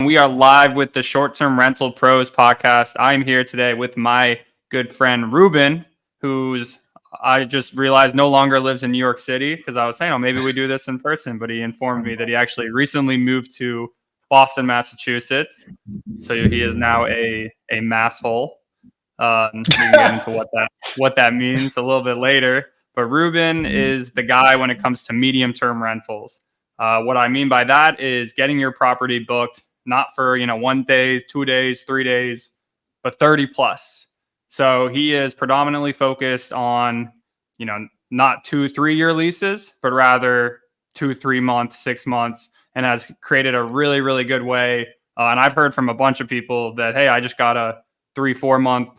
We are live with the Short Term Rental Pros podcast. I'm here today with my good friend Ruben, who's I just realized no longer lives in New York City, because I was saying, oh, maybe we do this in person, but he informed me that he actually recently moved to Boston, Massachusetts. So he is now a masshole. We can get into what that means a little bit later. But Ruben is the guy when it comes to medium-term rentals. What I mean by that is getting your property booked, not for 1 day, 2 days, 3 days, but 30 plus. So he is predominantly focused on, not 2-3 year leases, but rather 2-3 months, 6 months, and has created a really, really good way. And I've heard from a bunch of people that, hey, I just got a 3-4 month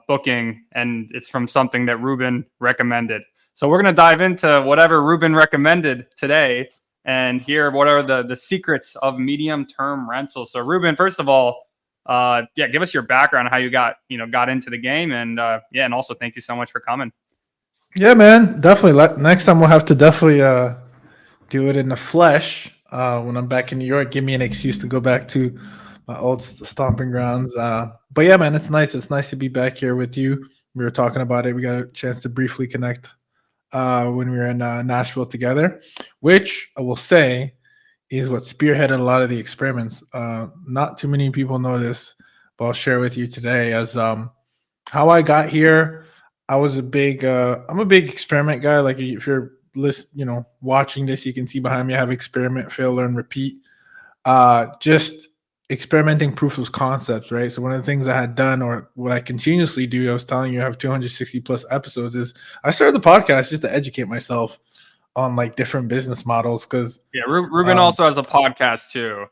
booking, and it's from something that Ruben recommended. So we're going to dive into whatever Ruben recommended today and hear what are the secrets of medium-term rentals. So Ruben, first of all, give us your background, how you got into the game, and and also thank you so much for coming. Yeah, man, definitely. Next time we'll have to definitely do it in the flesh when I'm back in New York. Give me an excuse to go back to my old stomping grounds. But yeah, man, it's nice. It's nice to be back here with you. We were talking about it. We got a chance to briefly connect when we were in Nashville together, which I will say is what spearheaded a lot of the experiments. Not too many people know this, but I'll share with you today as how I got here. I'm a big experiment guy. Like if you're watching this, you can see behind me, I have experiment, fail, learn, repeat. Just experimenting proof of concepts, right? So one of the things I had done, or what I continuously do, I was telling you I have 260 plus episodes, is I started the podcast just to educate myself on like different business models. Because Ruben also has a podcast too,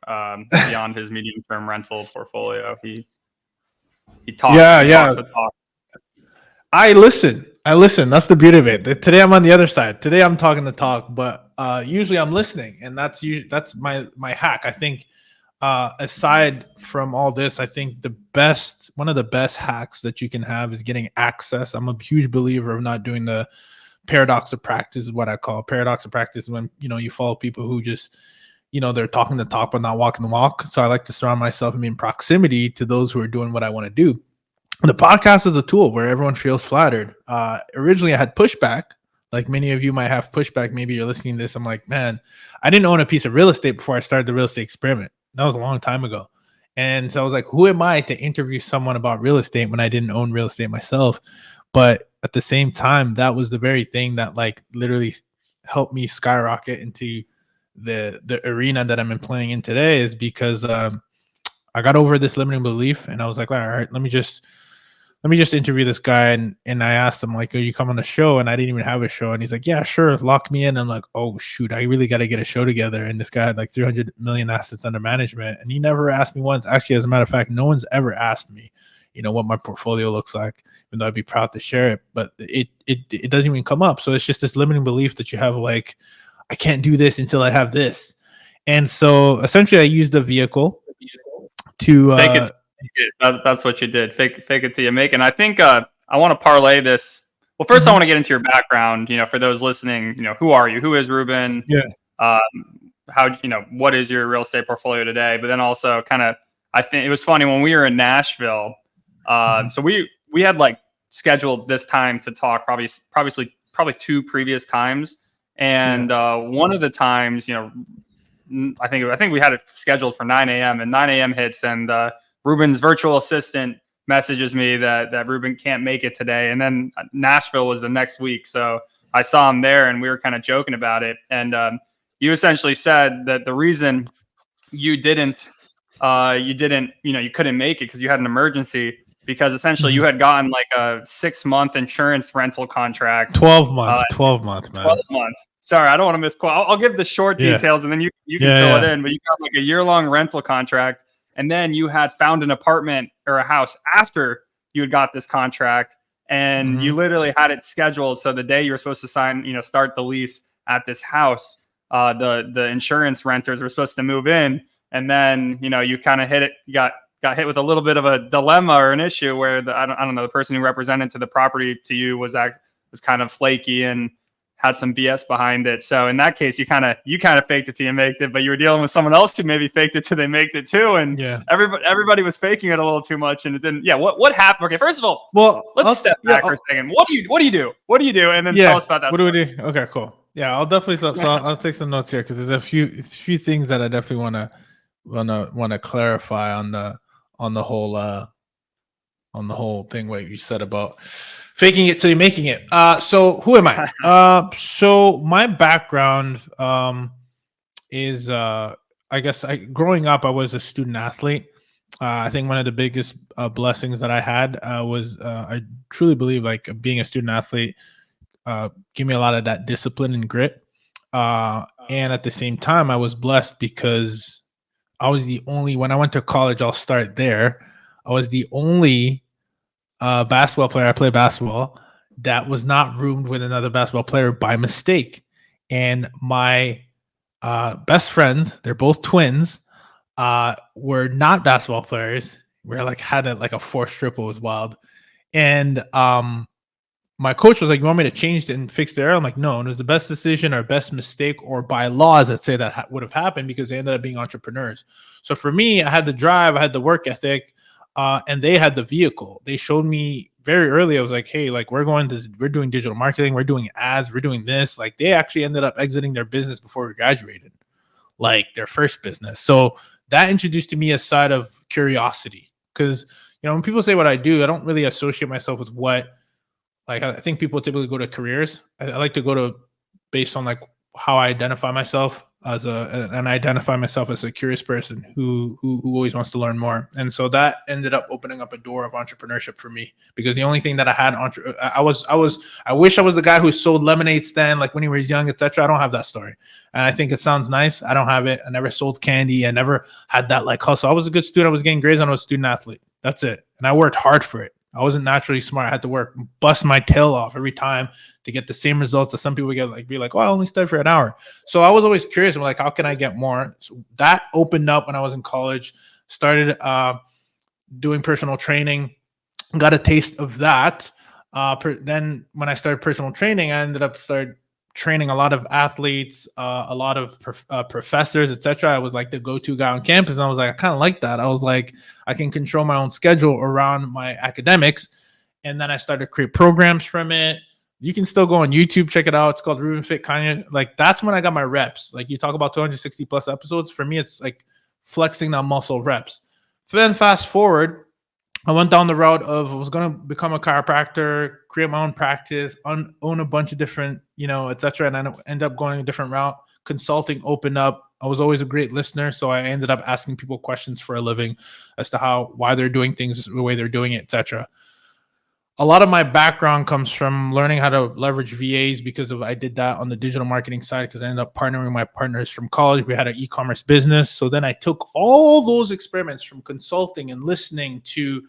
beyond his medium-term rental portfolio. He talks. Talks the talk. I listen. That's the beauty of it. Today I'm on the other side. Today I'm talking the talk, but usually I'm listening, and that's my hack. I think aside from all this, I think one of the best hacks that you can have is getting access. I'm a huge believer of not doing the paradox of practice, is what I call paradox of practice, when you follow people who just they're talking the talk but not walking the walk. So I like to surround myself and be in proximity to those who are doing what I want to do. The podcast was a tool where everyone feels flattered. Originally, I had pushback. Like many of you might have pushback. Maybe you're listening to this. I'm like, man, I didn't own a piece of real estate before I started the real estate experiment. That was a long time ago. And so I was like, who am I to interview someone about real estate when I didn't own real estate myself? But at the same time, that was the very thing that like literally helped me skyrocket into the arena that I'm playing in today, is because I got over this limiting belief, and I was like, all right, let me just interview this guy. And I asked him, like, oh, you come on the show? And I didn't even have a show. And he's like, yeah, sure, lock me in. I'm like, oh shoot, I really got to get a show together. And this guy had like 300 million assets under management, and he never asked me once. Actually, as a matter of fact, no one's ever asked me what my portfolio looks like, even though I'd be proud to share it, but it doesn't even come up. So it's just this limiting belief that you have, like, I can't do this until I have this. And so essentially I used a vehicle to fake it. That's what you did. Fake it till you make it. And I think I want to parlay this. Well, first I want to get into your background. For those listening, who are you? Who is Ruben? Yeah. How what is your real estate portfolio today? But then also I think it was funny when we were in Nashville. So we had like scheduled this time to talk probably 2 previous times, and one of the times, I think we had it scheduled for 9 a.m. and 9 a.m. hits, and Ruben's virtual assistant messages me that Ruben can't make it today. And then Nashville was the next week. So I saw him there, and we were kind of joking about it. And you essentially said that the reason you couldn't make it because you had an emergency, because essentially you had gotten like a 6-month insurance rental contract. 12 months, man. 12 months. Sorry, I don't want to misquote. I'll give the short details, and then you can fill it in. But you got like a year-long rental contract, and then you had found an apartment or a house after you had got this contract, and you literally had it scheduled. So the day you were supposed to start the lease at this house, the insurance renters were supposed to move in, and then you kind of got hit with a little bit of a dilemma or an issue where I don't know, the person who represented to the property to you was kind of flaky, and had some BS behind it. So in that case, you kind of faked it till you made it, but you were dealing with someone else who maybe faked it till they made it too, and everybody was faking it a little too much, and it didn't. Yeah, what happened? Okay, first of all, let's step back for a second. What do you do? What do you do? And then tell us about that. What do we do? Okay, cool. Yeah, I'll definitely. So I'll take some notes here because there's a few things that I definitely want to clarify on the whole thing what you said about faking it till you're making it. So who am I? So my background is I guess growing up I was a student athlete. I think one of the biggest blessings that I had was I truly believe like being a student athlete gave me a lot of that discipline and grit. And at the same time, I was blessed because I was the only, when I went to college, I'll start there. I was the only basketball player, I played basketball, that was not roomed with another basketball player by mistake. And my best friends, they're both twins, were not basketball players. We had a forced triple, was wild. And my coach was like, "You want me to change it and fix the error?" I'm like, "No, it was the best decision or best mistake or bylaws that say that would have happened because they ended up being entrepreneurs." So for me, I had the drive, I had the work ethic, and they had the vehicle. They showed me very early. I was like, "Hey, like we're doing digital marketing, we're doing ads, we're doing this." Like they actually ended up exiting their business before we graduated, like their first business. So that introduced to me a side of curiosity because when people say what I do, I don't really associate myself with what. Like I think people typically go to careers. I like to go to based on like how I identify myself and I identify myself as a curious person who always wants to learn more. And so that ended up opening up a door of entrepreneurship for me because the only thing that I had I wish I was the guy who sold lemonade stand like when he was young, etc. I don't have that story. And I think it sounds nice. I don't have it. I never sold candy. I never had that like hustle. I was a good student. I was getting grades and I was a student athlete. That's it. And I worked hard for it. I wasn't naturally smart. I had to bust my tail off every time to get the same results that some people get, like be like, "Oh, I only studied for an hour." So I was always curious. I'm like, how can I get more? So that opened up when I was in college, started doing personal training, got a taste of that. Then when I started personal training, I ended up training a lot of athletes, a lot of professors, etc. I was like the go-to guy on campus, and I was like, I kind of like that. I was like, I can control my own schedule around my academics, and then I started to create programs from it. You can still go on YouTube, check it out. It's called Ruben Fit Kanya. Like that's when I got my reps. Like you talk about 260 plus episodes. For me, it's like flexing that muscle reps. Then fast forward, I went down the route of I was going to become a chiropractor, create my own practice, own a bunch of different, etc. And I ended up going a different route. Consulting opened up. I was always a great listener, so I ended up asking people questions for a living as to why they're doing things the way they're doing it, etc. A lot of my background comes from learning how to leverage VAs because I did that on the digital marketing side because I ended up partnering with my partners from college. We had an e-commerce business. So then I took all those experiments from consulting and listening to,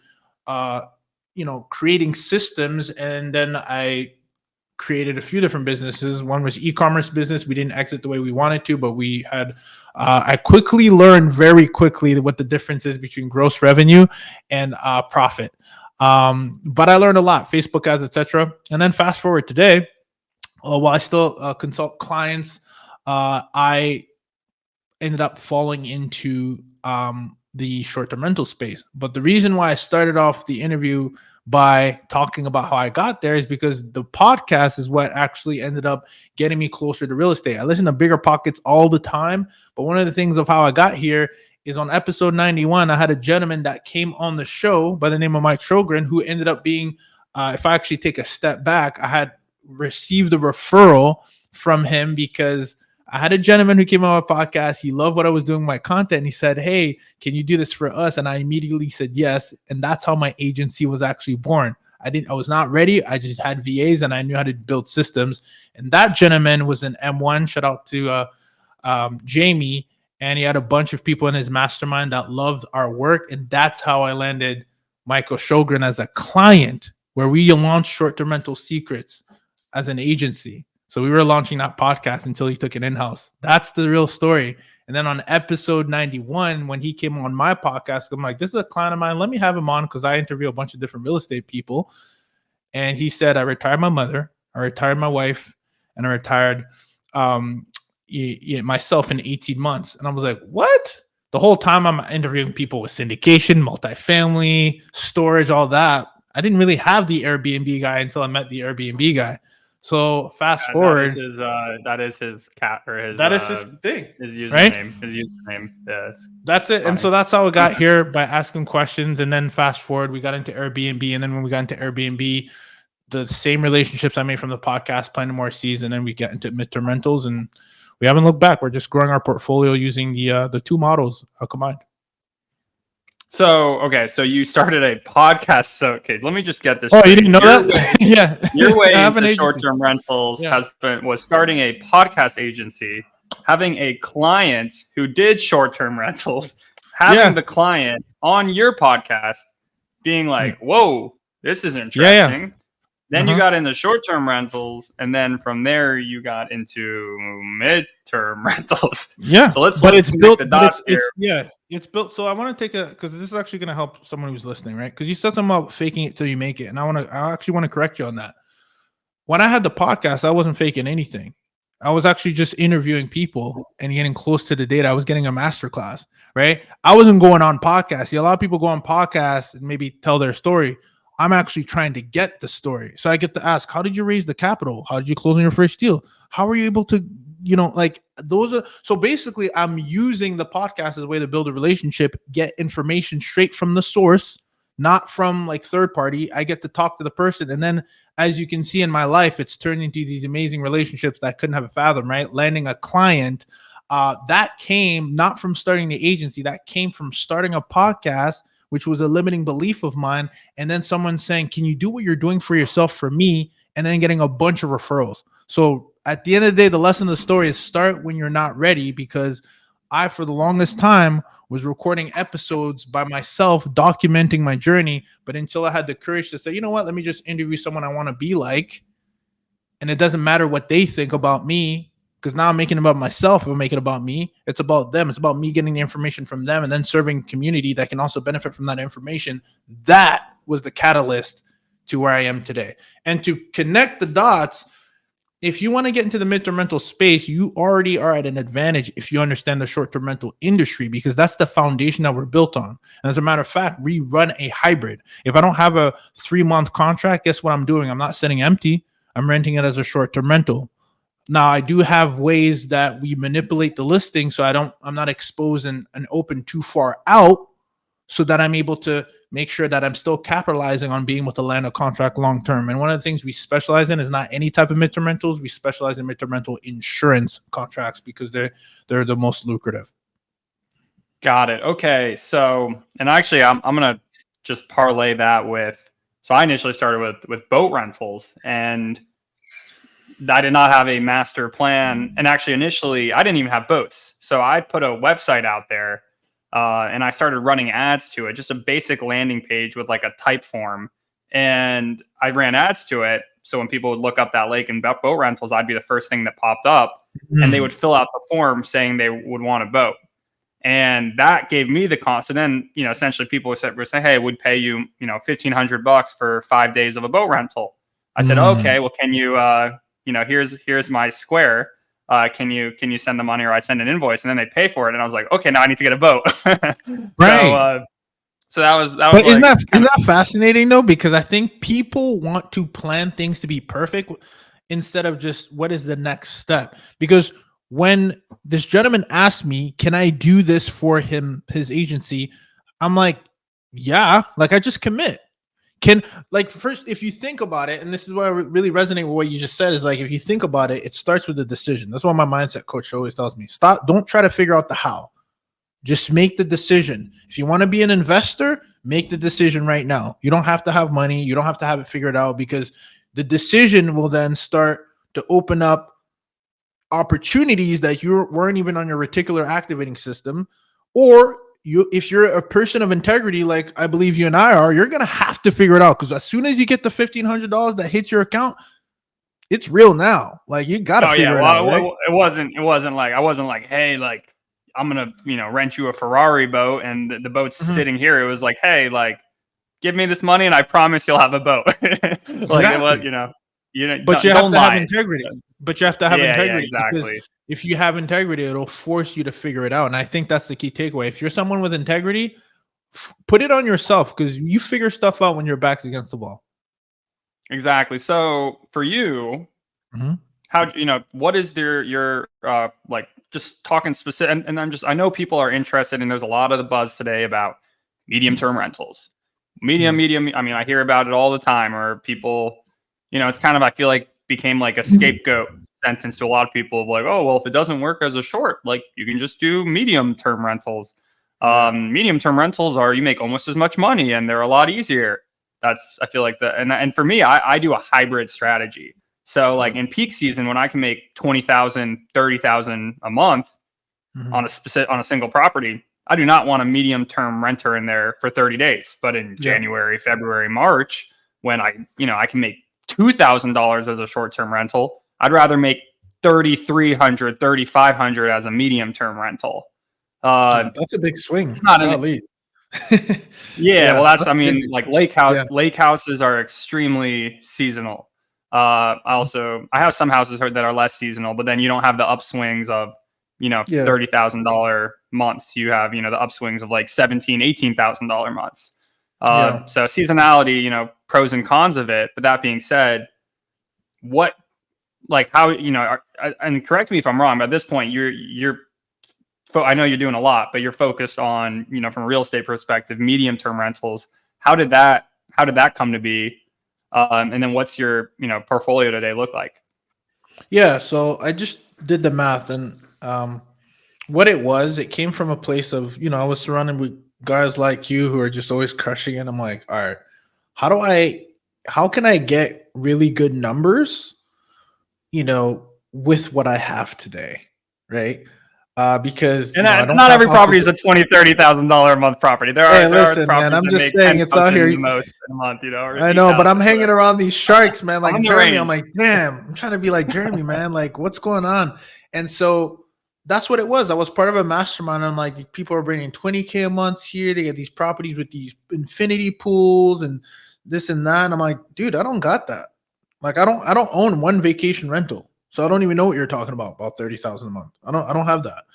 creating systems. And then I created a few different businesses. One was e-commerce business. We didn't exit the way we wanted to, but we had, I quickly learned very quickly what the difference is between gross revenue and profit. But I learned a lot, Facebook ads, etc. And then fast forward today, while I still consult clients, I ended up falling into the short-term rental space. But the reason why I started off the interview by talking about how I got there is because the podcast is what actually ended up getting me closer to real estate. I listen to Bigger Pockets all the time, but one of the things of how I got here is on episode 91, I had a gentleman that came on the show by the name of Mike Sjogren, who ended up being, if I actually take a step back, I had received a referral from him because I had a gentleman who came on my podcast. He loved what I was doing with my content. And he said, "Hey, can you do this for us?" And I immediately said yes. And that's how my agency was actually born. I was not ready. I just had VAs and I knew how to build systems. And that gentleman was an M1. Shout out to Jamie. And he had a bunch of people in his mastermind that loved our work. And that's how I landed Michael Sjogren as a client, where we launched Short-Term Rental Secrets as an agency. So we were launching that podcast until he took it in-house. That's the real story. And then on episode 91, when he came on my podcast, I'm like, this is a client of mine. Let me have him on because I interview a bunch of different real estate people. And he said, I retired my mother. I retired my wife. and I retired myself in 18 months. And I was like, what? The whole time I'm interviewing people with syndication, multifamily, storage, all that. I didn't really have the Airbnb guy until I met the Airbnb guy. So fast forward, that is his cat or his that is his thing, his username. right? His username. Yes. That's it. Funny. And so that's how we got here, by asking questions. And then fast forward, we got into Airbnb. And then when we got into Airbnb, the same relationships I made from the podcast, Plan More Season, and we get into midterm rentals, and we haven't looked back. We're just growing our portfolio using the two models combined. So, okay, so you started a podcast. So, okay, let me just get this. Oh, straight. you didn't know that? Yeah. Your way into short-term rentals was starting a podcast agency, having a client who did short-term rentals, having the client on your podcast, being like, "Whoa, this is interesting." Yeah. Then you got into short-term rentals, and then from there you got into mid-term rentals. Yeah. So let's it's built. the dots here. It's built. So I want to take because this is actually going to help someone who's listening, right? Because you said something about faking it till you make it, and I actually want to correct you on that. When I had the podcast, I wasn't faking anything. I was actually just interviewing people and getting close to the data. I was getting a masterclass, right? I wasn't going on podcasts. See, a lot of people go on podcasts and maybe tell their story. I'm actually trying to get the story. So I get to ask, how did you raise the capital? How did you close on your first deal? How were you able to, those are, so basically I'm using the podcast as a way to build a relationship, get information straight from the source, not from like third party. I get to talk to the person. And then as you can see in my life, it's turned into these amazing relationships that I couldn't have fathomed, right? Landing a client that came not from starting the agency, that came from starting a podcast, which was a limiting belief of mine. And then someone saying, can you do what you're doing for yourself for me? And then getting a bunch of referrals. So at the end of the day, the lesson of the story is start when you're not ready, because I, for the longest time, was recording episodes by myself, documenting my journey. But until I had the courage to say, you know what, let me just interview someone I want to be like. And it doesn't matter what they think about me, because now I'm making it about myself. I'm making it about me. It's about them. It's about me getting the information from them and then serving community that can also benefit from that information. That was the catalyst to where I am today. And to connect the dots, if you want to get into the midterm rental space, you already are at an advantage if you understand the short-term rental industry, because that's the foundation that we're built on. And as a matter of fact, we run a hybrid. If I don't have a 3-month contract, guess what I'm doing? I'm not sitting empty. I'm renting it as a short-term rental. Now, I do have ways that we manipulate the listing so I'm not exposed and open too far out, so that I'm able to make sure that I'm still capitalizing on being able to land a contract long term. And one of the things we specialize in is not any type of midterm rentals. We specialize in midterm rental insurance contracts because they're the most lucrative. Got it. Okay. So, and actually, I'm gonna just parlay that with. So I initially started with boat rentals, and I did not have a master plan. And actually, initially, I didn't even have boats. So I put a website out there, and I started running ads to it, just a basic landing page with like a type form. And I ran ads to it. So when people would look up that lake and boat rentals, I'd be the first thing that popped up, and they would fill out the form saying they would want a boat. And that gave me the cost. So then, essentially people would say, hey, we'd pay you, $1,500 for 5 days of a boat rental. I said, okay, well, can you, here's my square. Can you send the money, or I'd send an invoice, and then they pay for it. And I was like, okay, now I need to get a boat. Right. So that was. But isn't that fascinating though? Because I think people want to plan things to be perfect instead of just what is the next step. Because when this gentleman asked me, can I do this for his agency? I'm like, yeah, like I just commit. First, if you think about it, and this is why I really resonate with what you just said, is like, if you think about it, it starts with the decision. That's what my mindset coach always tells me. Don't try to figure out the how. Just make the decision. If you want to be an investor, make the decision right now. You don't have to have money. You don't have to have it figured out, because the decision will then start to open up opportunities that you weren't even on your reticular activating system. Or if you're a person of integrity, like I believe you and I are, you're going to have to figure it out, because as soon as you get the $1,500 that hits your account, it's real now. Like you got to figure it out. Right? It wasn't like, I wasn't like, hey, like I'm going to, rent you a Ferrari boat and the boat's sitting here. It was like, hey, like give me this money and I promise you'll have a boat. Like it was, But you have don't to have lie. integrity. But you have to have Yeah, integrity because exactly. if you have integrity, it'll force you to figure it out. And I think that's the key takeaway. If you're someone with integrity, put it on yourself because you figure stuff out when your back's against the wall. Exactly. So for you, Mhm. how what is your like just talking specific and I know people are interested and there's a lot of the buzz today about medium term rentals. Medium, I mean, I hear about it all the time, or people, it's kind of, I feel like became like a scapegoat sentence to a lot of people of like, oh, well, if it doesn't work as a short, like you can just do medium term rentals. Medium term rentals you make almost as much money and they're a lot easier. I feel like and for me, I do a hybrid strategy. So like in peak season, when I can make 20,000, 30,000 a month on a single property, I do not want a medium term renter in there for 30 days. But in January, February, March, when I can make $2,000 as a short term rental, I'd rather make 3,300, 3,500 as a medium term rental. That's a big swing. It's not well, that's I mean, crazy. like lake houses are extremely seasonal. I have some houses that are less seasonal, but then you don't have the upswings of, $30,000 months. You have, the upswings of like $17,000, $18,000 months. So seasonality, pros and cons of it. But that being said, how, and correct me if I'm wrong, but at this point, I know you're doing a lot, but you're focused on, from a real estate perspective, medium-term rentals. How did that come to be? And then what's your, portfolio today look like? Yeah, so I just did the math, and what it came from a place of, I was surrounded with guys like you who are just always crushing it. I'm like, all right, how can I get really good numbers, with what I have today, right? Because And I don't not have every property is houses. a $20,000-$30,000 a month property. There Hey, are listen, man, properties I'm that just make saying it's out 10,000 here. the most in a month, or I know, but I'm 8,000, hanging whatever. around these sharks, man. Like On the Jeremy, I'm range. like, damn, I'm trying to be like Jeremy, man. Like, what's going on? And so that's what it was. I was part of a mastermind. I'm like, people are bringing 20K a month here. They get these properties with these infinity pools and this and that. And I'm like, dude, I don't got that. Like, I don't own one vacation rental. So I don't even know what you're talking about 30,000 a month. I don't have that.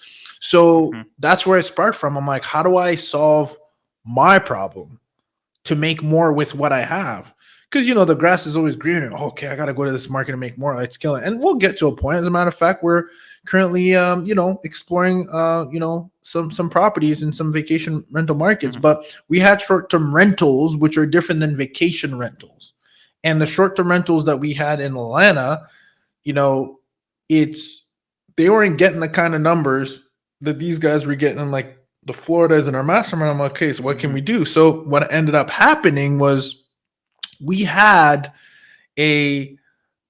So that's where it sparked from. I'm like, how do I solve my problem to make more with what I have? Because the grass is always greener. Okay, I gotta go to this market and make more. Let's kill it. And we'll get to a point. As a matter of fact, we're currently exploring some properties in some vacation rental markets. But we had short-term rentals, which are different than vacation rentals. And the short-term rentals that we had in Atlanta, they weren't getting the kind of numbers that these guys were getting in like the Floridas in our mastermind. I'm like, okay, so what can we do? So what ended up happening was we had a,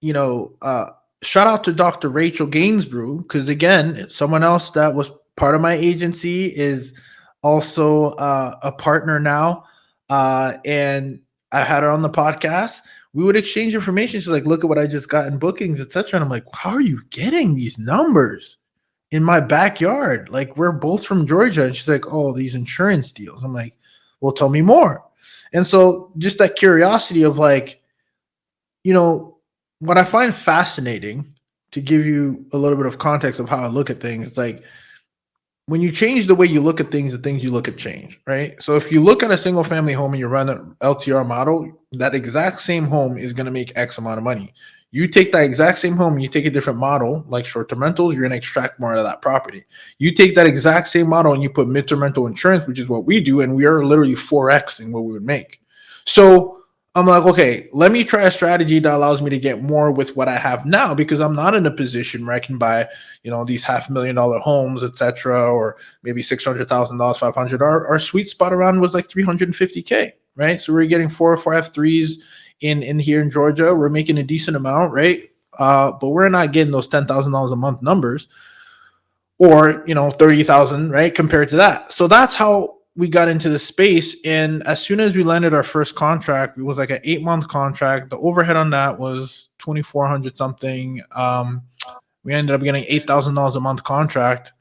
shout out to Dr. Rachel Gainsborough, because again, someone else that was part of my agency is also a partner now. And I had her on the podcast. We would exchange information. She's like, look at what I just got in bookings, etc. And I'm like, how are you getting these numbers in my backyard? Like, we're both from Georgia. And she's like, oh, these insurance deals. I'm like, well, tell me more. And so just that curiosity of like, what I find fascinating, to give you a little bit of context of how I look at things, it's like when you change the way you look at things, the things you look at change, right? So if you look at a single family home and you run an LTR model, that exact same home is going to make X amount of money. You take that exact same home, you take a different model, like short-term rentals, you're going to extract more out of that property. You take that exact same model and you put mid-term rental insurance, which is what we do, and we are literally 4X in what we would make. So I'm like, okay, let me try a strategy that allows me to get more with what I have now, because I'm not in a position where I can buy, these $500,000 homes, etc., or maybe $600,000, 500. Our sweet spot around was like 350K, right? So we're getting 4 or 5 threes in here in Georgia. We're making a decent amount, right? But we're not getting those $10,000 a month numbers, or 30,000, right? Compared to that. So that's how we got into the space. And as soon as we landed our first contract, it was like an 8-month contract. The overhead on that was 2,400 something. We ended up getting $8,000 a month contract.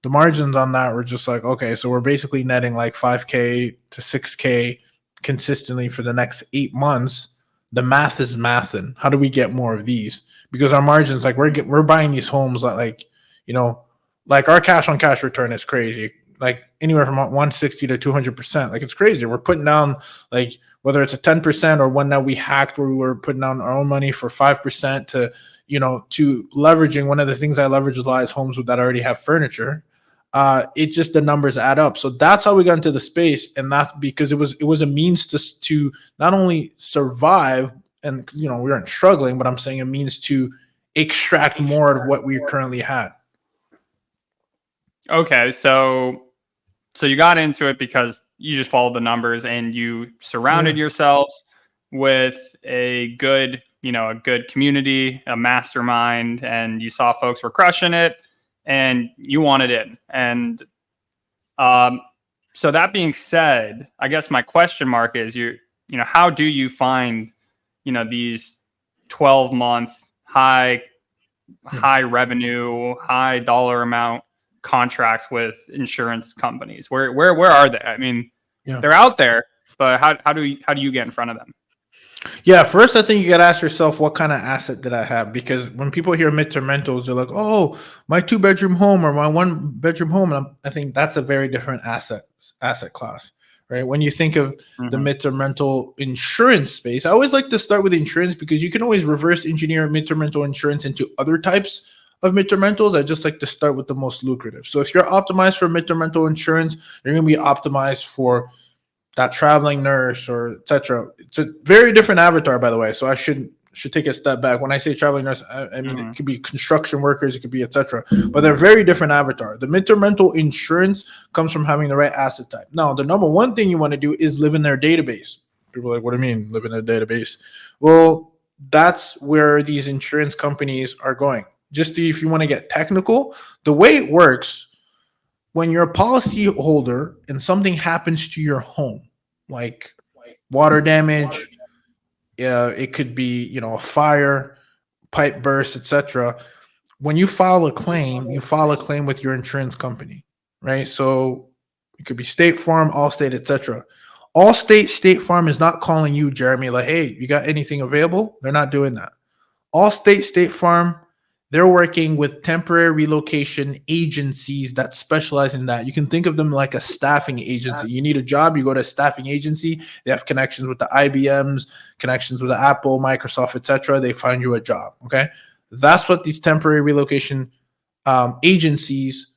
The margins on that were just like, okay, so we're basically netting like 5K to 6K consistently for the next 8 months. the math is mathing. How do we get more of these? Because our margins, like we're buying these homes like you know, like our cash on cash return is crazy. Like anywhere from 160 to 200%. Like it's crazy. We're putting down like whether it's a 10% or one that we hacked where we were putting down our own money for 5% to to leveraging. One of the things I leverage a lot is homes that already have furniture. It just the numbers add up. So that's how we got into the space, and that's because it was a means to not only survive, and we weren't struggling, but I'm saying a means to extract more of what we currently had. Okay, so you got into it because you just followed the numbers and you surrounded Yeah. yourselves with a good, a good community, a mastermind, and you saw folks were crushing it and you wanted in. And um, so that being said, I guess my question mark is how do you find, these 12-month high revenue, high dollar amount contracts with insurance companies? Where are they? I mean, Yeah. they're out there, but how do you get in front of them? Yeah, first I think you gotta ask yourself what kind of asset did I have? Because when people hear midterm rentals, they're like, "Oh, my 2 bedroom home or my 1 bedroom home," and I think that's a very different asset class, right? When you think of the Mm-hmm. midterm rental insurance space, I always like to start with insurance because you can always reverse engineer midterm rental insurance into other types of midterm rentals. I just like to start with the most lucrative. So if you're optimized for midterm rental insurance, you're going to be optimized for that traveling nurse or etc. It's a very different avatar, by the way. So I should take a step back. When I say traveling nurse, I mean Mm-hmm. it could be construction workers, it could be etc. But they're very different avatar. The midterm rental insurance comes from having the right asset type. Now, the number one thing you want to do is live in their database. People are like, what do you mean live in their database? Well, that's where these insurance companies are going. If you want to get technical, the way it works when you're a policy holder and something happens to your home, like water damage, it could be a fire, pipe burst, etc. When you file a claim, you file a claim with your insurance company, right? So it could be State Farm, Allstate, etc. Allstate, State Farm is not calling you, Jeremy, like, hey, you got anything available? They're not doing that. Allstate, State Farm, they're working with temporary relocation agencies that specialize in that. You can think of them like a staffing agency. You need a job, you go to a staffing agency. They have connections with the IBMs, connections with the Apple, Microsoft, etc. They find you a job. Okay, that's what these temporary relocation agencies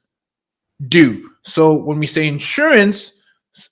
do. So when we say insurance,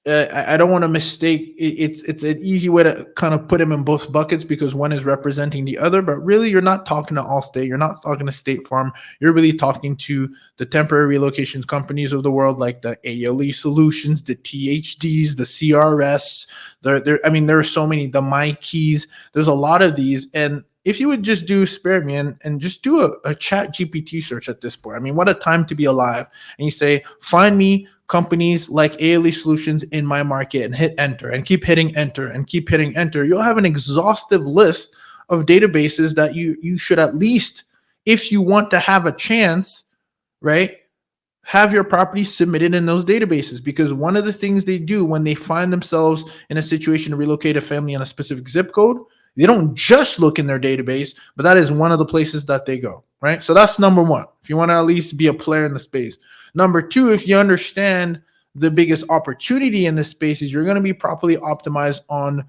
I don't want to mistake. It's an easy way to kind of put them in both buckets because one is representing the other. But really, you're not talking to Allstate. You're not talking to State Farm. You're really talking to the temporary relocation companies of the world, like the ALE Solutions, the THDs, the CRS. There are so many. The My Keys. There's a lot of these, and if you would just spare me and just do a chat GPT search at this point. I mean, what a time to be alive. And you say, find me companies like ALE Solutions in my market and hit enter and keep hitting enter and keep hitting enter. You'll have an exhaustive list of databases that you should at least, if you want to have a chance, right, have your property submitted in those databases. Because one of the things they do when they find themselves in a situation to relocate a family in a specific zip code, they don't just look in their database, but that is one of the places that they go, right? So that's number one, if you want to at least be a player in the space. Number two, if you understand the biggest opportunity in this space is you're going to be properly optimized on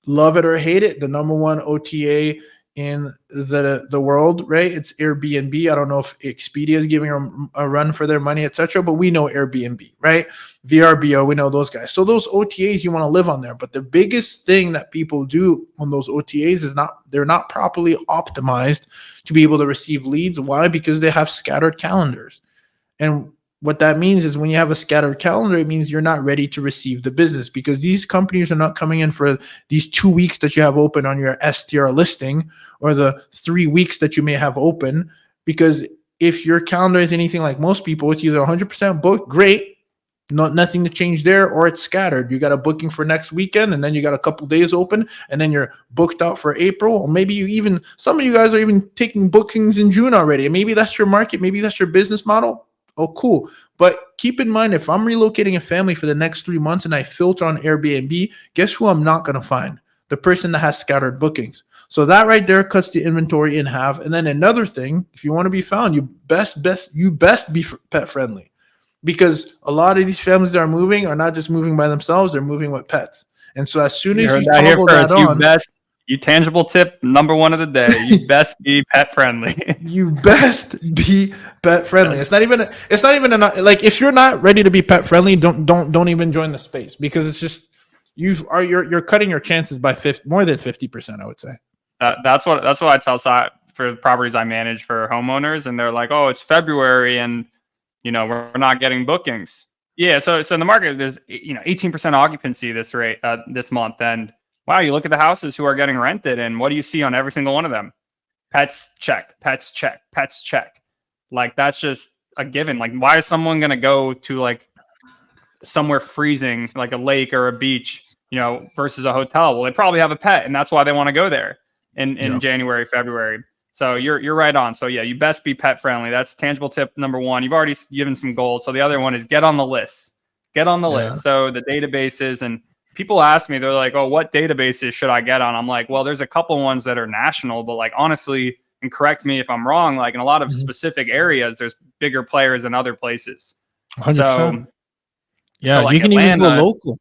love it or hate it, the number one OTA in the world, right? It's Airbnb. I don't know if Expedia is giving a run for their money, etc. But we know Airbnb, right? VRBO, we know those guys. So those OTAs, you want to live on there. But the biggest thing that people do on those OTAs is they're not properly optimized to be able to receive leads. Why? Because they have scattered calendars. And what that means is when you have a scattered calendar, it means you're not ready to receive the business because these companies are not coming in for these 2 weeks that you have open on your STR listing or the 3 weeks that you may have open. Because if your calendar is anything like most people, it's either 100% booked, great, nothing to change there, or it's scattered. You got a booking for next weekend and then you got a couple days open and then you're booked out for April. Or maybe some of you guys are even taking bookings in June already. And maybe that's your market. Maybe that's your business model. Oh, cool. But keep in mind, if I'm relocating a family for the next 3 months and I filter on Airbnb, guess who I'm not going to find? the person that has scattered bookings. So that right there cuts the inventory in half. And then another thing, if you want to be found, you best be pet friendly, because a lot of these families that are moving are not just moving by themselves, they're moving with pets. And so as soon You as heard you that here toggle that first. on, You tangible tip number one of the day. You best be pet friendly. you best be pet friendly. It's not even like, if you're not ready to be pet friendly, don't even join the space, because it's just you're cutting your chances by more than 50%, I would say. That's what I tell for properties I manage for homeowners, and they're like, "Oh, it's February, and we're not getting bookings." Yeah, so in the market, there's 18% occupancy this month, and wow, you look at the houses who are getting rented, and what do you see on every single one of them? Pets check, pets check, pets check. Like, that's just a given. Like, why is someone gonna go to like somewhere freezing, like a lake or a beach, versus a hotel? Well, they probably have a pet, and that's why they want to go there in January, February. So you're right on. So yeah, you best be pet friendly. That's tangible tip number one. You've already given some gold. So the other one is get on the list. Get on the list. So the databases, and people ask me, they're like, "Oh, what databases should I get on?" I'm like, "Well, there's a couple ones that are national, but like, honestly, and correct me if I'm wrong, like in a lot of specific areas, there's bigger players in other places." 100%. So yeah, like you can Atlanta, even go local.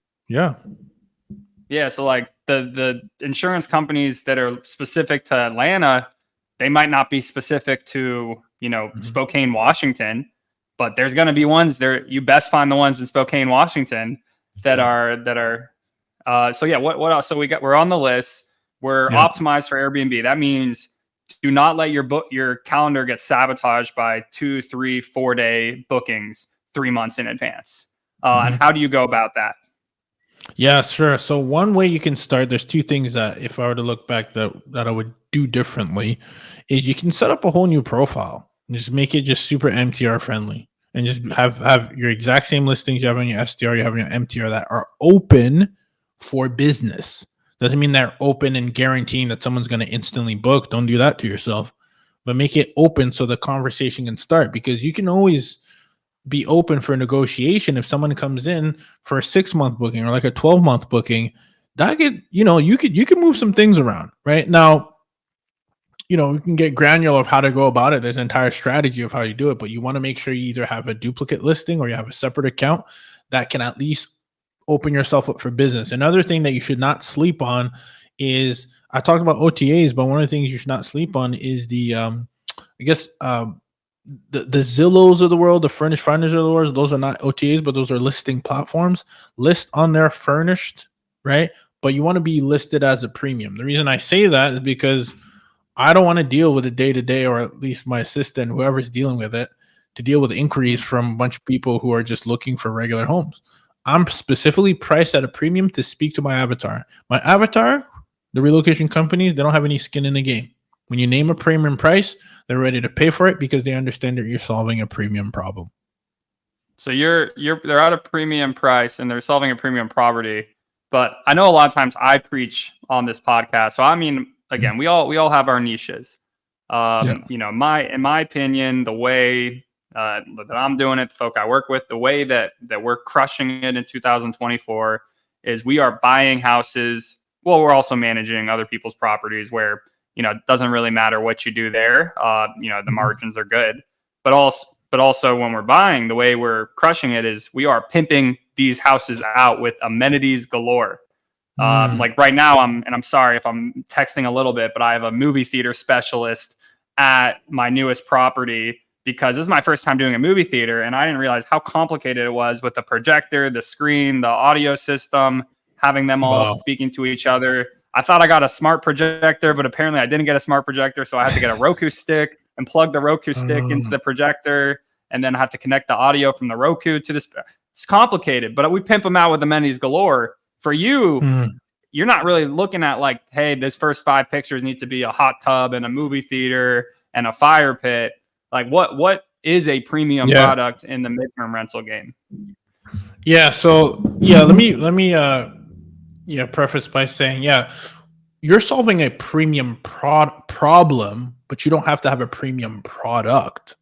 Yeah, so like the insurance companies that are specific to Atlanta, they might not be specific to, Spokane, Washington, but there's going to be ones there. You best find the ones in Spokane, Washington that are so yeah, what else? So we're on the list. We're optimized for Airbnb. That means do not let your calendar get sabotaged by 2, 3, 4 day bookings 3 months in advance. And how do you go about that? Yeah, sure. So one way you can start, there's two things that if I were to look back that I would do differently, is you can set up a whole new profile and just make it just super MTR friendly, and just have your exact same listings you have on your STR, you have on your MTR, that are open for business. Doesn't mean they're open and guaranteeing that someone's going to instantly book. Don't do that to yourself, but make it open so the conversation can start, because you can always be open for negotiation if someone comes in for a 6-month booking or like a 12-month booking. That could, you could move some things around right now. We can get granular of how to go about it. There's an entire strategy of how you do it, but you want to make sure you either have a duplicate listing or you have a separate account that can at least open yourself up for business. Another thing that you should not sleep on is, I talked about OTAs, but one of the things you should not sleep on is the the Zillows of the world, the furnished finders of the world. Those are not OTAs, but those are listing platforms. List on their furnished, right? But you want to be listed as a premium. The reason I say that is because I don't want to deal with it day to day, or at least my assistant, whoever's dealing with it, to deal with inquiries from a bunch of people who are just looking for regular homes. I'm specifically priced at a premium to speak to my avatar. My avatar, the relocation companies, they don't have any skin in the game. When you name a premium price, they're ready to pay for it because they understand that you're solving a premium problem. So they're at a premium price and they're solving a premium property. But I know a lot of times I preach on this podcast. So I mean, again, we all have our niches. In my opinion, the way that I'm doing it, the folk I work with, the way that we're crushing it in 2024 is we are buying houses. Well, we're also managing other people's properties where, it doesn't really matter what you do there. The margins are good, but also when we're buying, the way we're crushing it is we are pimping these houses out with amenities galore. Like right now, I'm sorry if I'm texting a little bit, but I have a movie theater specialist at my newest property because this is my first time doing a movie theater, and I didn't realize how complicated it was with the projector, the screen, the audio system, having them all speaking to each other. I thought I got a smart projector, but apparently I didn't get a smart projector, so I had to get a Roku stick and plug the Roku stick into the projector, and then I have to connect the audio from the Roku to this. It's complicated, but we pimp them out with amenities galore. For you, you're not really looking at like, hey, this first 5 pictures need to be a hot tub and a movie theater and a fire pit. Like, what is a premium product in the midterm rental game? Yeah. So let me preface by saying, you're solving a premium problem, but you don't have to have a premium product,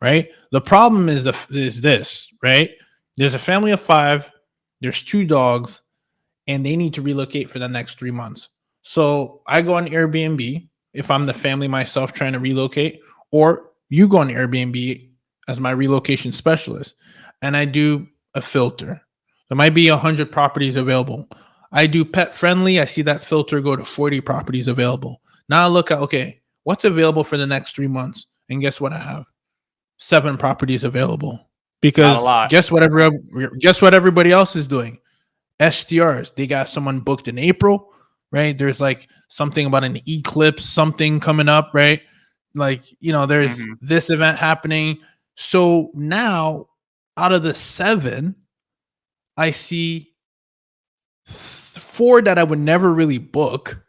right? The problem is this, right? There's a family of 5, there's 2 dogs, and they need to relocate for the next 3 months. So I go on Airbnb if I'm the family myself trying to relocate, or you go on Airbnb as my relocation specialist, and I do a filter. There might be 100 properties available. I do pet friendly. I see that filter go to 40 properties available. Now I look at, okay, what's available for the next 3 months? And guess what I have? 7 properties available. Not a Because lot. guess what everybody else is doing? STRs. They got someone booked in April, right? There's like something about an eclipse, something coming up, right? Like, there's Hmm. this event happening. So now out of the 7, I see 4 that I would never really book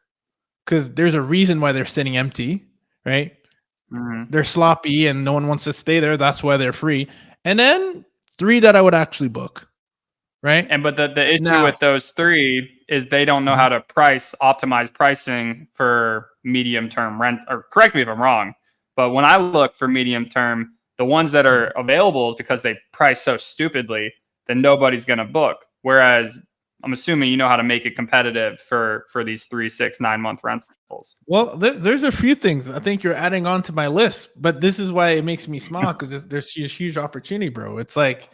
because there's a reason why they're sitting empty, right? Hmm. They're sloppy and no one wants to stay there. That's why they're free. And then 3 that I would actually book, right? But the issue Now, with those 3 is they don't know mhm. how to optimize pricing for medium term rent. Or correct me if I'm wrong, but when I look for medium term, the ones that are available is because they price so stupidly that nobody's going to book. Whereas I'm assuming you know how to make it competitive for these 3, 6, 9 month rentals. Well, there's a few things I think you're adding on to my list, but this is why it makes me smile because there's huge opportunity, bro. It's like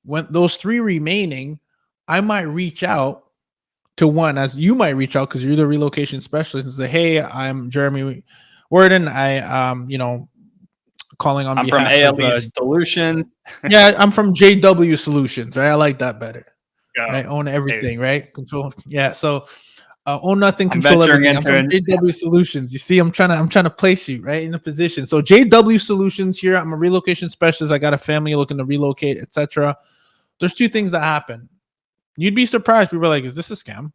when those 3 remaining, I might reach out to one, as you might reach out because you're the relocation specialist, and say, "Hey, I'm Jeremy Worden. Calling on I'm from behalf of ALE Solutions. yeah, I'm from JW Solutions, right? I like that better, Go. right? Own Hey, everything, right? Control, yeah. So own nothing, I'm control venturing everything. I'm into from an JW Solutions. You see, I'm trying to place you right in a position. So JW Solutions here. I'm a relocation specialist. I got a family looking to relocate, etc. There's 2 things that happen. You'd be surprised. People are like, "Is this a scam?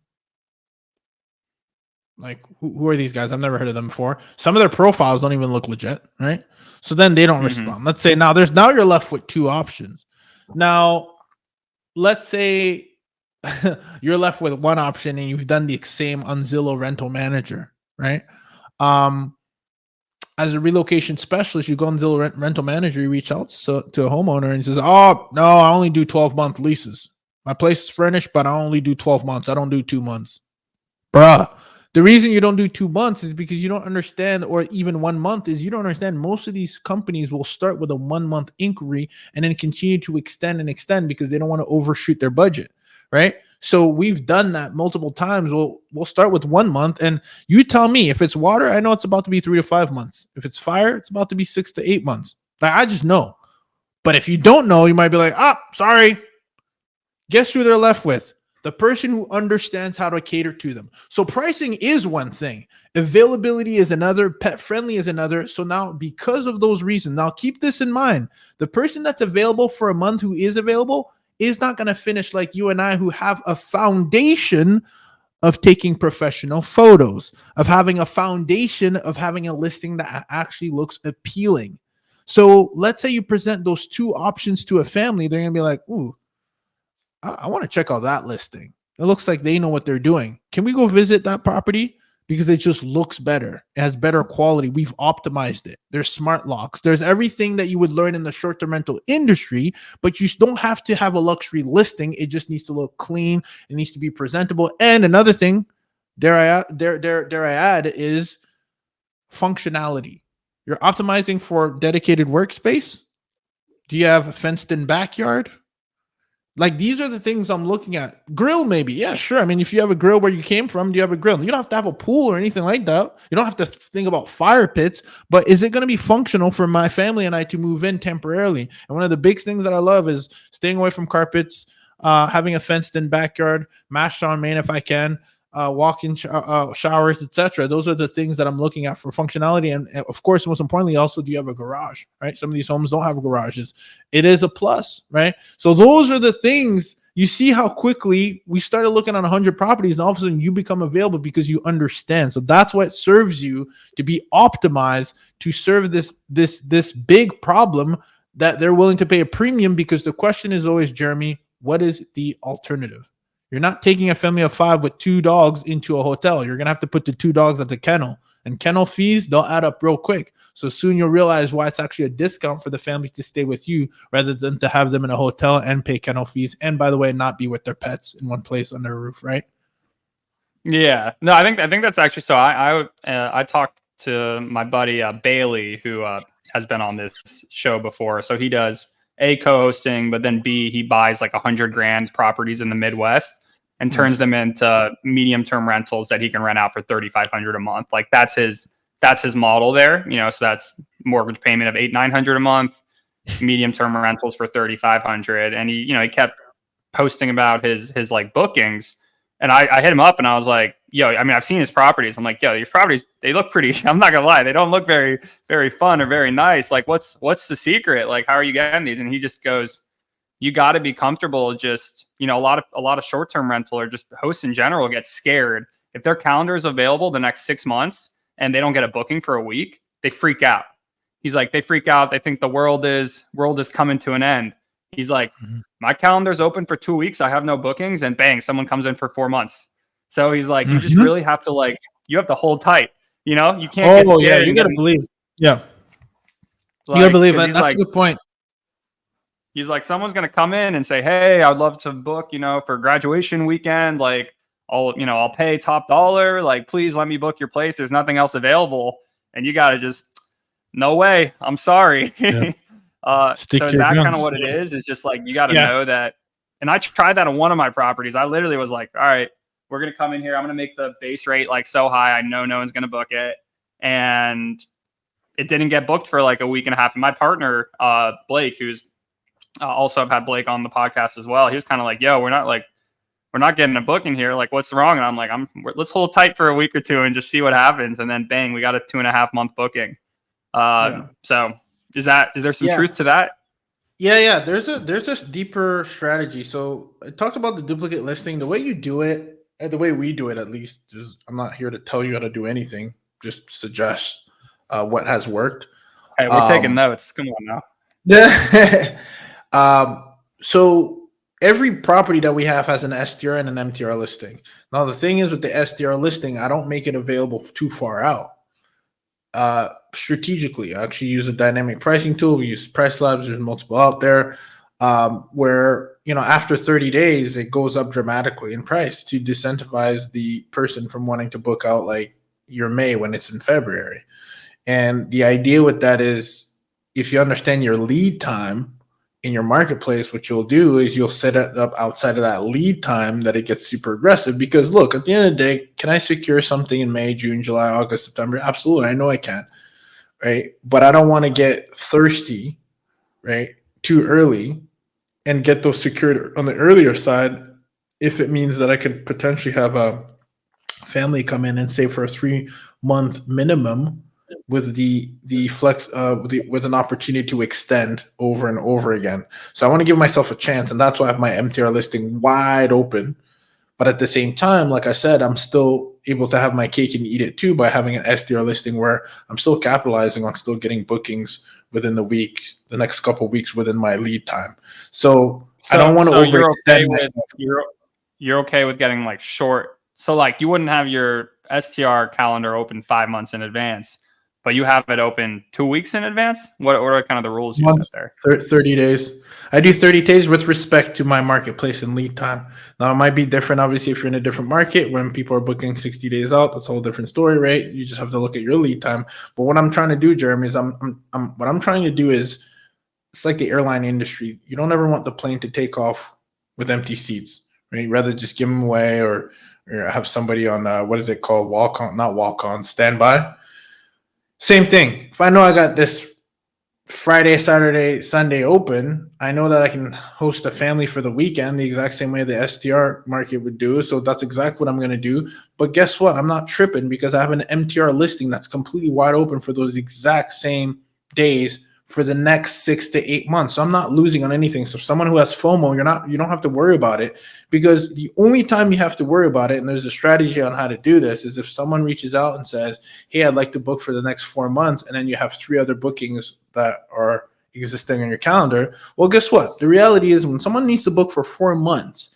Like, who are these guys? I've never heard of them before." Some of their profiles don't even look legit, right? So then they don't Mhm. respond. Let's say now you're left with 2 options. Now, let's say you're left with one option and you've done the same on Zillow rental manager, right? Um, as a relocation specialist, you go on Zillow rental manager, you reach out to a homeowner and he says, "Oh, no, I only do 12-month leases. My place is furnished, but I only do 12 months. I don't do 2 months." Bruh. The reason you don't do 2 months is because you don't understand, or even 1 month is you don't understand. Most of these companies will start with a 1 month inquiry and then continue to extend and extend because they don't want to overshoot their budget, right? So we've done that multiple times. We'll start with 1 month, and you tell me if it's water, I know it's about to be 3 to 5 months. If it's fire, it's about to be 6 to 8 months. Like, I just know. But if you don't know, you might be like, sorry. Guess who they're left with? The person who understands how to cater to them. So pricing is one thing. Availability is another. Pet friendly is another. So now, because of those reasons, now keep this in mind. The person that's available for a month who is available is not going to finish like you and I, who have a foundation of taking professional photos, of having a foundation of having a listing that actually looks appealing. So let's say you present those 2 options to a family. They're going to be like, "Ooh, I want to check out that listing. It looks like they know what they're doing. Can we go visit that property? Because it just looks better. It has better quality. We've optimized it. There's smart locks. There's everything that you would learn in the short-term rental industry, but you don't have to have a luxury listing. It just needs to look clean. It needs to be presentable. And another thing, dare I add, is functionality. You're optimizing for dedicated workspace. Do you have a fenced-in backyard? Like, these are the things I'm looking at. Grill, maybe. Yeah, sure. I mean, if you have a grill where you came from, do you have a grill? You don't have to have a pool or anything like that. You don't have to think about fire pits, but is it going to be functional for my family and I to move in temporarily? And one of the big things that I love is staying away from carpets, having a fenced in backyard, mashed on main if I can, walk-in showers, etc. Those are the things that I'm looking at for functionality. And of course, most importantly, also, do you have a garage, right? Some of these homes don't have garages. It is a plus, right? So those are the things. You see how quickly we started looking at 100 properties, and all of a sudden you become available because you understand. So that's what serves you to be optimized to serve this big problem that they're willing to pay a premium. Because the question is always, Jeremy, what is the alternative? You're not taking a family of 5 with 2 dogs into a hotel. You're going to have to put the 2 dogs at the kennel. And kennel fees, they'll add up real quick. So soon you'll realize why it's actually a discount for the family to stay with you rather than to have them in a hotel and pay kennel fees. And by the way, not be with their pets in one place under a roof, right? Yeah, no, I think that's actually so. I talked to my buddy Bailey, who has been on this show before. So he does A, co-hosting, but then B, he buys like 100 grand properties in the Midwest and turns Nice. them into medium-term rentals that he can rent out for 3,500 a month. Like that's his model there. So that's mortgage payment of 800-900 a month, medium-term rentals for 3,500, and he kept posting about his like bookings. And I hit him up and I was like, yo, I mean, I've seen his properties. I'm like, yo, these properties, they look pretty, I'm not gonna lie, they don't look very, very fun or very nice. Like, what's the secret? Like, how are you getting these? And he just goes, you got to be comfortable. Just, a lot of short-term rental or just hosts in general get scared. If their calendar is available the next 6 months and they don't get a booking for a week, they freak out. He's like, they freak out. They think the world is coming to an end. He's like, my calendar's open for 2 weeks. I have no bookings, and bang, someone comes in for 4 months. So he's like, you just really have to you have to hold tight. You can't get scared. Yeah, you gotta believe. Yeah, you Like, gotta believe, 'cause and that's a good point. he's like, someone's gonna come in and say, hey, I'd love to book, for graduation weekend. Like, I'll pay top dollar. Like, please let me book your place. There's nothing else available, and you gotta just, no way. I'm sorry. Yeah. So is that kind of what it is? It's just like, you got to know that. And I tried that on one of my properties. I literally was like, all right, we're going to come in here. I'm going to make the base rate like so high. I know no one's going to book it. And it didn't get booked for like a week and a half. And my partner, Blake, who's also, I've had Blake on the podcast as well. He was kind of like, yo, we're not getting a booking here. Like, what's wrong? And I'm like, let's hold tight for a week or two and just see what happens. And then bang, we got a 2.5 month booking. So is there some truth to that? Yeah. There's a deeper strategy. So I talked about the duplicate listing. The way you do it, the way we do it, at least, is I'm not here to tell you how to do anything. Just suggest what has worked. Hey, we're taking notes. Come on now. So every property that we have has an STR and an MTR listing. Now the thing is, with the STR listing, I don't make it available too far out. Strategically, I actually use a dynamic pricing tool. We use Price Labs. There's multiple out there, where after 30 days it goes up dramatically in price to disincentivize the person from wanting to book out like your May when it's in February. And the idea with that is, if you understand your lead time in your marketplace, what you'll do is you'll set it up outside of that lead time that it gets super aggressive. Because look, at the end of the day, can I secure something in May, June, July, August, September? Absolutely. I know I can. Right. But I don't want to get thirsty, right, too early and get those secured on the earlier side if it means that I could potentially have a family come in and stay for a 3-month minimum with the flex with an opportunity to extend over and over again. So I want to give myself a chance, and that's why I have my MTR listing wide open. But at the same time, like I said, I'm still able to have my cake and eat it too by having an STR listing where I'm still capitalizing on still getting bookings within the next couple of weeks within my lead time. So I don't want to overextend myself. You're okay with getting like short. So like you wouldn't have your STR calendar open 5 months in advance, but you have it open 2 weeks in advance? What are kind of the rules you set there? 30 days. I do 30 days with respect to my marketplace and lead time. Now, it might be different, obviously, if you're in a different market when people are booking 60 days out. That's a whole different story, right? You just have to look at your lead time. But what I'm trying to do, Jeremy, is what I'm trying to do is, it's like the airline industry. You don't ever want the plane to take off with empty seats, right? You'd rather just give them away or have somebody on, what is it called? Standby. Same thing. If I know I got this Friday, Saturday, Sunday open, I know that I can host a family for the weekend the exact same way the STR market would do. So that's exactly what I'm going to do. But guess what? I'm not tripping because I have an MTR listing that's completely wide open for those exact same days for the next 6 to 8 months. So I'm not losing on anything. So someone who has FOMO, you don't have to worry about it, because the only time you have to worry about it, and there's a strategy on how to do this, is if someone reaches out and says, hey, I'd like to book for the next 4 months, and then you have 3 other bookings that are existing on your calendar. Well, guess what? The reality is, when someone needs to book for 4 months,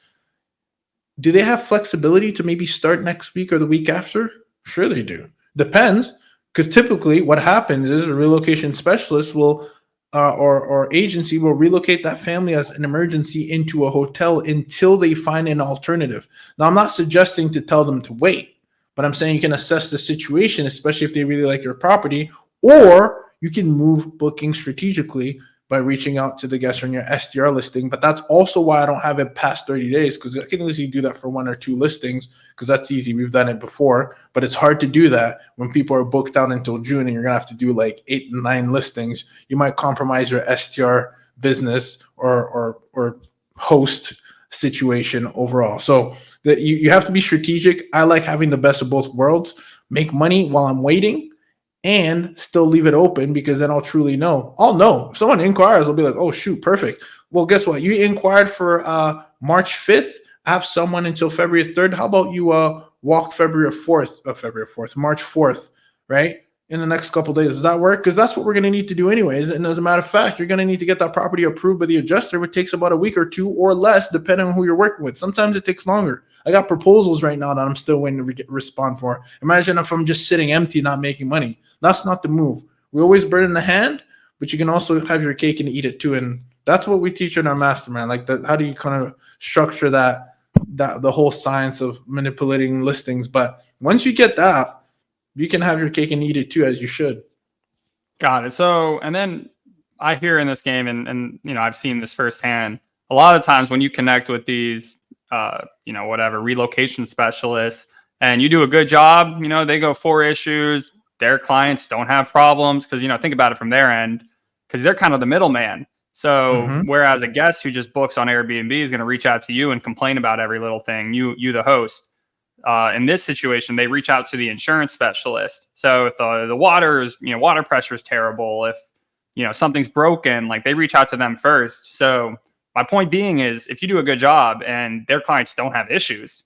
do they have flexibility to maybe start next week or the week after? Sure they do. Depends. Because typically what happens is a relocation specialist will or agency will relocate that family as an emergency into a hotel until they find an alternative. Now, I'm not suggesting to tell them to wait, but I'm saying you can assess the situation, especially if they really like your property, or you can move booking strategically by reaching out to the guests on your STR listing. But that's also why I don't have it past 30 days, because I can easily do that for 1 or 2 listings, because that's easy. We've done it before, but it's hard to do that when people are booked out until June and you're going to have to do like 8 and 9 listings. You might compromise your STR business or host situation overall. So that you have to be strategic. I like having the best of both worlds, make money while I'm waiting, and still leave it open, because then I'll truly know. I'll know. If someone inquires, I'll be like, oh, shoot, perfect. Well, guess what? You inquired for March 5th. I have someone until February 3rd. How about you walk March 4th, right? In the next couple of days. Does that work? Because that's what we're going to need to do anyways. And as a matter of fact, you're going to need to get that property approved by the adjuster, which takes about a week or 2 or less, depending on who you're working with. Sometimes it takes longer. I got proposals right now that I'm still waiting to respond for. Imagine if I'm just sitting empty, not making money. That's not the move. We always burn the hand, but you can also have your cake and eat it too. And that's what we teach in our mastermind. Like, how do you kind of structure that the whole science of manipulating listings? But once you get that, you can have your cake and eat it too, as you should. Got it. So, and then I hear in this game, and I've seen this firsthand. A lot of times when you connect with these, whatever relocation specialists, and you do a good job, they go 4 issues. Their clients don't have problems because, think about it from their end, because they're kind of the middleman. So whereas a guest who just books on Airbnb is going to reach out to you and complain about every little thing, you the host. In this situation, they reach out to the insurance specialist. So if the water pressure is terrible, if something's broken, like they reach out to them first. So my point being is, if you do a good job and their clients don't have issues,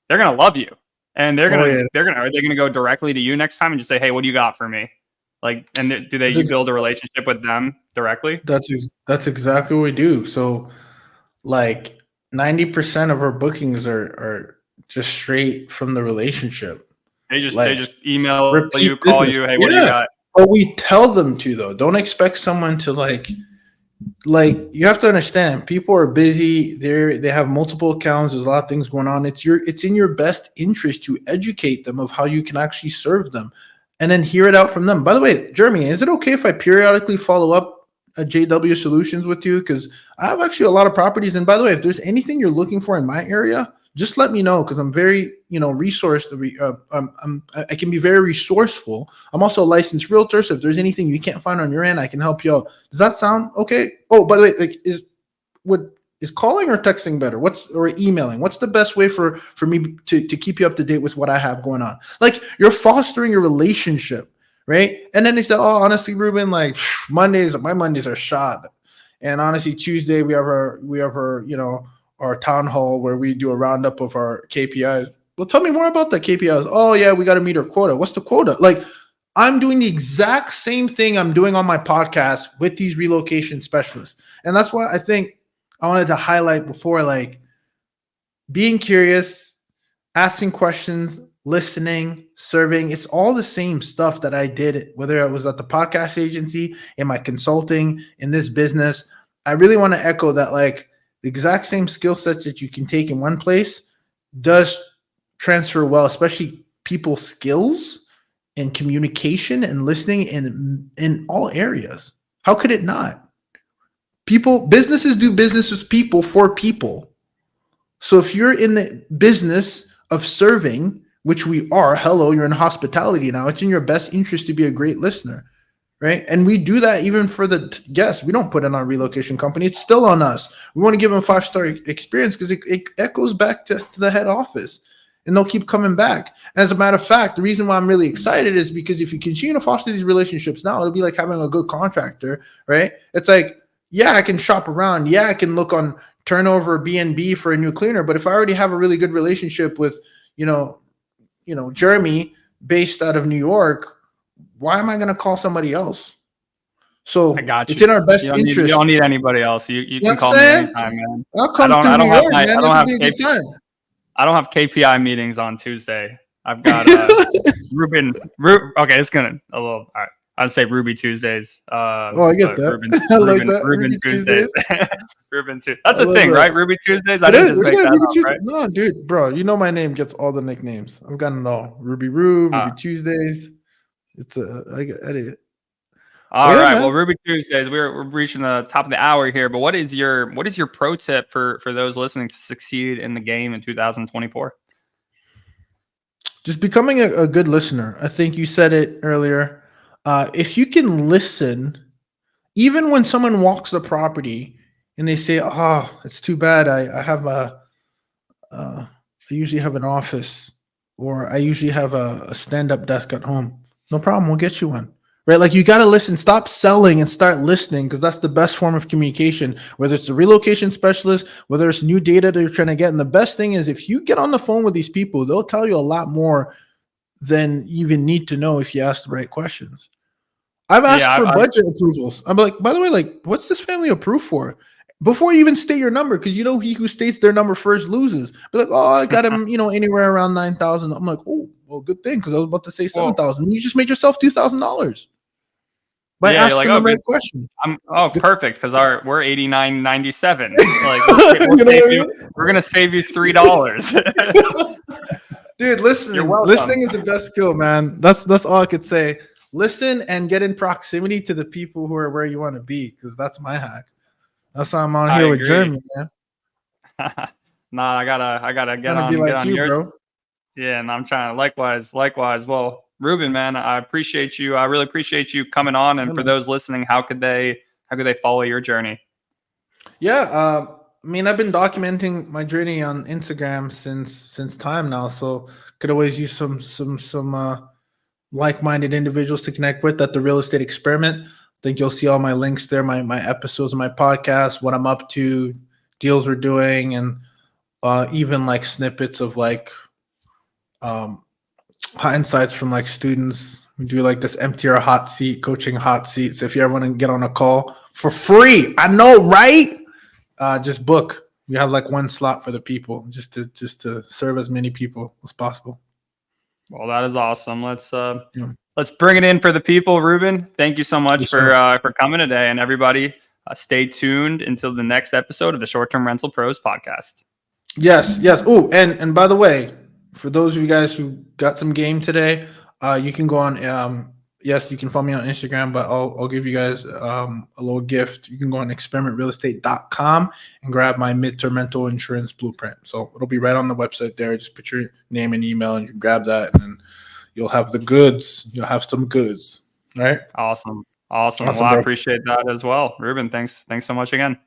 they're gonna love you, and are they gonna go directly to you next time and just say, hey, what do you got for me? Like, and you build a relationship with them directly? That's exactly what we do. So like 90% of our bookings are just straight from the relationship. They just email you, call you, hey, what do you got? But we tell them to, though. Don't expect someone to like you have to understand, people are busy. They have multiple accounts. There's a lot of things going on. It's in your best interest to educate them of how you can actually serve them, and then hear it out from them. By the way, Jeremy, is it okay if I periodically follow up at JW Solutions with you? Because I have actually a lot of properties. And by the way, if there's anything you're looking for in my area, just let me know, because I'm very, resourced. I can be very resourceful. I'm also a licensed realtor, so if there's anything you can't find on your end, I can help you out. Does that sound okay? Oh, by the way, like, is calling or texting better? Or emailing? What's the best way for me to keep you up to date with what I have going on? Like, you're fostering a relationship, right? And then they say, oh, honestly, Ruben, like my Mondays are shot, and honestly, Tuesday we have our town hall where we do a roundup of our KPIs. Well, tell me more about the KPIs. Oh yeah, we got to meet our quota. What's the quota? Like, I'm doing the exact same thing I'm doing on my podcast with these relocation specialists. And that's why I think I wanted to highlight before, like, being curious, asking questions, listening, serving. It's all the same stuff that I did, whether I was at the podcast agency, in my consulting, in this business. I really want to echo that, like, the exact same skill sets that you can take in one place does transfer well, especially people skills and communication and listening in all areas. How could it not? Businesses do business with people for people. So if you're in the business of serving, which we are, hello, you're in hospitality now, it's in your best interest to be a great listener. Right. And we do that even for the guests. We don't put in our relocation company. It's still on us. We want to give them a 5-star experience because it echoes back to the head office, and they'll keep coming back. As a matter of fact, the reason why I'm really excited is because if you continue to foster these relationships now, it'll be like having a good contractor. Right. It's like, yeah, I can shop around. Yeah, I can look on Turnover BNB for a new cleaner. But if I already have a really good relationship with, Jeremy based out of New York, why am I going to call somebody else? So I got you. It's in our best interest. You don't need anybody else. You can call me anytime, man. I'll come to New York, man. I don't have KPI meetings on Tuesday. I've got Ruben. Okay, it's gonna a little. All right. I'd say Ruby Tuesdays. Oh, I get but that. Ruben, I like Ruben, that. Ruben Ruby Tuesdays. Tuesdays. Ruben Tuesdays. That's I a love thing, that. right? Ruby Tuesdays. I It didn't is. just make Yeah, that Ruby up, Tuesdays. right? No, dude, bro, you know my name gets all the nicknames. I've got to know Ruby Roo, Uh, Ruby Tuesdays. It's a I get it. But all yeah, right. Well, man. Ruby Tuesdays. We're reaching the top of the hour here. But what is your pro tip for those listening to succeed in the game in 2024? Just becoming a good listener. I think you said it earlier. If you can listen, even when someone walks the property and they say, "Oh, it's too bad. I have I usually have an office, or I usually have a stand-up desk at home." No problem. We'll get you one. Right? Like you got to listen. Stop selling and start listening, because that's the best form of communication. Whether it's a relocation specialist, whether it's new data that you're trying to get, and the best thing is if you get on the phone with these people, they'll tell you a lot more than you even need to know if you ask the right questions. I've asked Yeah, for budget approvals. I'm like, by the way, like, what's this family approved for? Before you even state your number, because you know he who states their number first loses. Be like, oh, I got him, anywhere around 9,000. I'm like, oh, well, good thing, because I was about to say well, 7,000. You just made yourself $2,000 by yeah. You're like, asking oh, the good. right question. Good. Perfect, because we're 89.97. Like You know what I mean? we're gonna save you $3. Dude, You're listening welcome. is the best skill, man. That's all I could say. Listen and get in proximity to the people who are where you want to be, because that's my hack. That's why I'm on I here with agree. Jeremy, man. Nah, I gotta Trying to be get like on you, yours. bro. Yeah, and I'm trying to likewise. Well, Ruben, man, I appreciate you. I really appreciate you coming on. And Yeah, for man. those listening, how could they follow your journey? Yeah, I mean, I've been documenting my journey on Instagram since time now, so could always use some like-minded individuals to connect with at the Real Estate Experiment. I think you'll see all my links there, my episodes of my podcast, what I'm up to, deals we're doing, and even like snippets of like hot insights from like students. We do like this empty or hot seat coaching hot seat. So if you ever want to get on a call for free, I know, right? Just book. We have like one slot for the people, just to serve as many people as possible. Well, that is awesome. Yeah. Let's bring it in for the people, Ruben. Thank you so much Yes, sir. for coming today, and everybody, stay tuned until the next episode of the Short Term Rental Pros podcast. Yes. Oh, and by the way, for those of you guys who got some game today, you can go on. Yes, you can follow me on Instagram, but I'll give you guys a little gift. You can go on experimentrealestate.com and grab my midterm rental insurance blueprint. So it'll be right on the website there. Just put your name and email, and you can grab that, and then you'll have the goods. You'll have some goods. All right. Awesome. Well, Awesome, I bro. appreciate that as well, Ruben. Thanks so much again.